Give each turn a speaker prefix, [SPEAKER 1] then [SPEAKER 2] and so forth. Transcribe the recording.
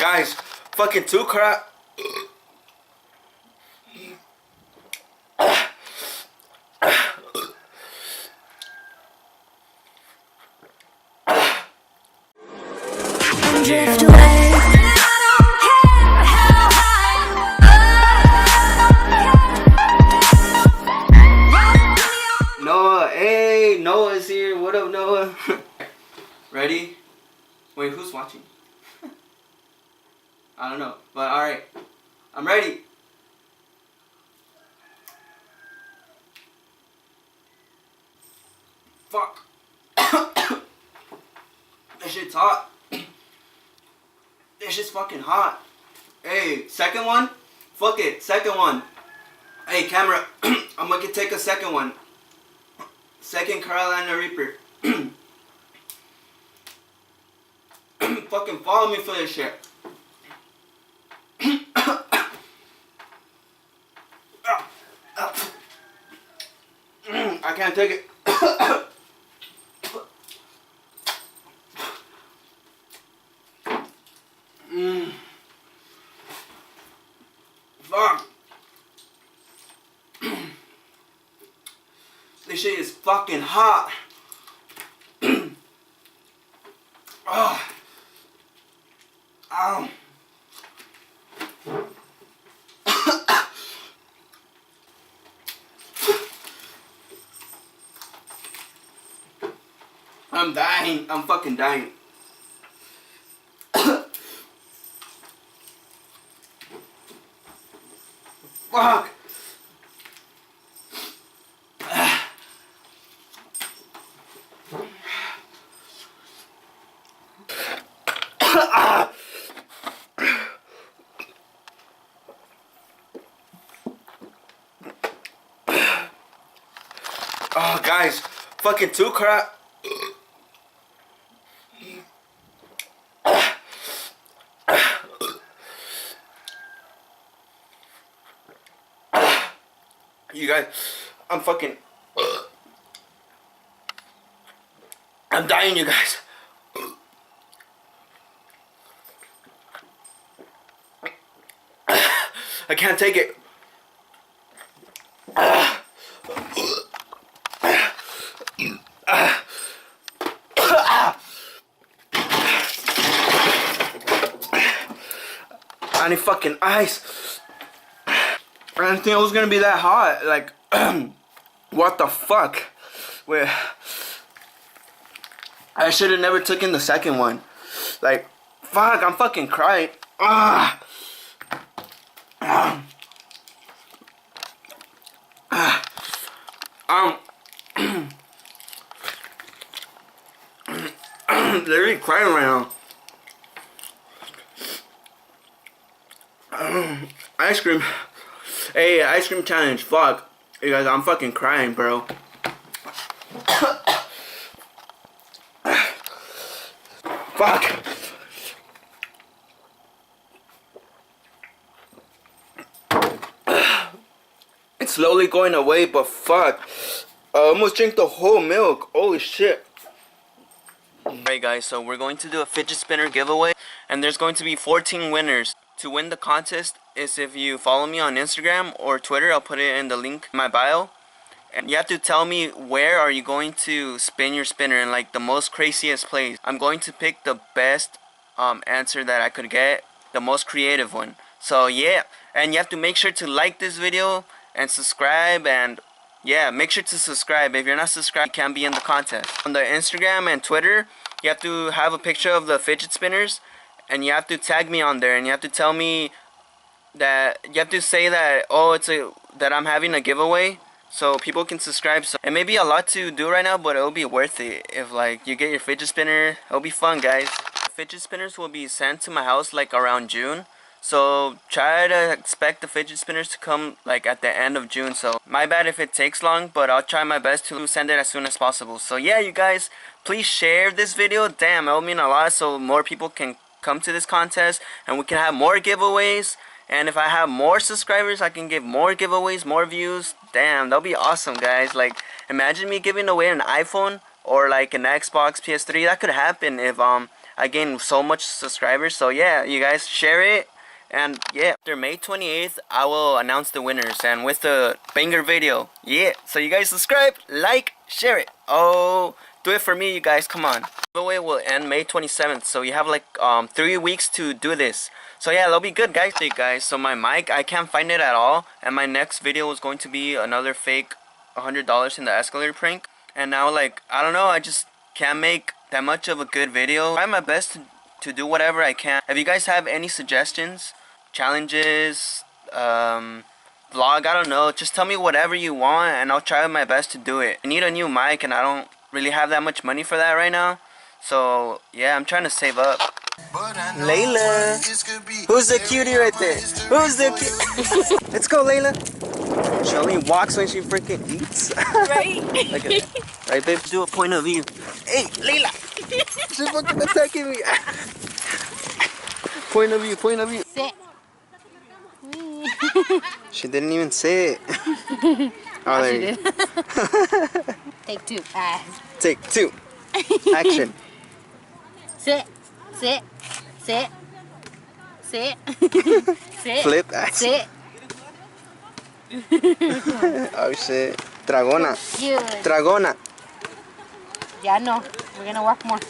[SPEAKER 1] guys, fucking 2 crap.
[SPEAKER 2] Drift away.
[SPEAKER 1] Noah, hey, Noah's here. What up, Noah? Ready? Wait, who's watching? I don't know, but alright. I'm ready. Fuck. This shit's hot. This shit's fucking hot. Hey, second one? Fuck it, second one. Hey, camera. I'm gonna take a second one. Second Carolina Reaper. Fucking follow me for this shit. I can't take it. Fuck. This shit is fucking hot. Oh. Ow. I'm dying. I'm fucking dying. Fuck. Oh, guys, fucking 2 crap. You guys, I'm fucking, I'm dying, you guys. I can't take it. I need fucking ice. I didn't think it was gonna be that hot. Like, what the fuck? Wait, I should have never taken the second one. Like, fuck, I'm fucking crying. Ah. I'm literally crying right now. Ice cream. Hey, ice cream challenge. Fuck. You guys, I'm fucking crying, bro. Fuck. It's slowly going away, but fuck. I almost drank the whole milk. Holy shit. Alright guys, so we're going to do a fidget spinner giveaway, and there's going to be 14 winners. To win the contest is if you follow me on Instagram or Twitter. I'll put it in the link in my bio. And you have to tell me where are you going to spin your spinner in, like the most craziest place. I'm going to pick the best answer that I could get, the most creative one. So yeah, and you have to make sure to like this video and subscribe, and yeah, make sure to subscribe. If you're not subscribed, you can't be in the contest. On the Instagram and Twitter, you have to have a picture of the fidget spinners, and you have to tag me on there, and you have to tell me that, you have to say that, oh, that I'm having a giveaway, so people can subscribe. So it may be a lot to do right now, but it'll be worth it if like you get your fidget spinner. It'll be fun, guys. Fidget spinners will be sent to my house like around June. So try to expect the fidget spinners to come like at the end of June. So my bad if it takes long, but I'll try my best to send it as soon as possible. So yeah, you guys, please share this video. Damn, it'll mean a lot so more people can come to this contest and we can have more giveaways. And if I have more subscribers, I can give more giveaways, more views. Damn, that'll be awesome, guys. Like, imagine me giving away an iPhone or like an Xbox, PS3. That could happen if I gained so much subscribers. So yeah, you guys share it. And yeah, after May 28th, I will announce the winners and with the banger video. Yeah, so you guys subscribe, like, share it. Oh, do it for me, you guys. Come on. The giveaway will end May 27th, so you have like 3 weeks to do this. So yeah, that'll be good, guys. Hey guys, so my mic, I can't find it at all, and my next video is going to be another fake $100 in the escalator prank. And now, like, I don't know, I just can't make that much of a good video. I try my best to do whatever I can. If you guys have any suggestions, challenges, vlog, I don't know, just tell me whatever you want and I'll try my best to do it. I need a new mic and I don't really have that much money for that right now, so yeah, I'm trying to save up. Layla, who's the cutie right there? Who's the cutie? Let's go, Layla. She only walks when she freaking eats.
[SPEAKER 2] Right?
[SPEAKER 1] Look at that. Right, babe? Do a point of view. Hey, Layla! She's fucking attacking me. Point of view, point of view.
[SPEAKER 2] Sit.
[SPEAKER 1] She didn't even say it. Oh, there you go.
[SPEAKER 2] Take two.
[SPEAKER 1] Take two. Action.
[SPEAKER 2] Sit. Sit. Sit. Sit. Sit.
[SPEAKER 1] Flip. Action.
[SPEAKER 2] Sit.
[SPEAKER 1] Oh shit. Dragona.
[SPEAKER 2] Good.
[SPEAKER 1] Dragona.
[SPEAKER 2] Yeah, no. We're gonna work more.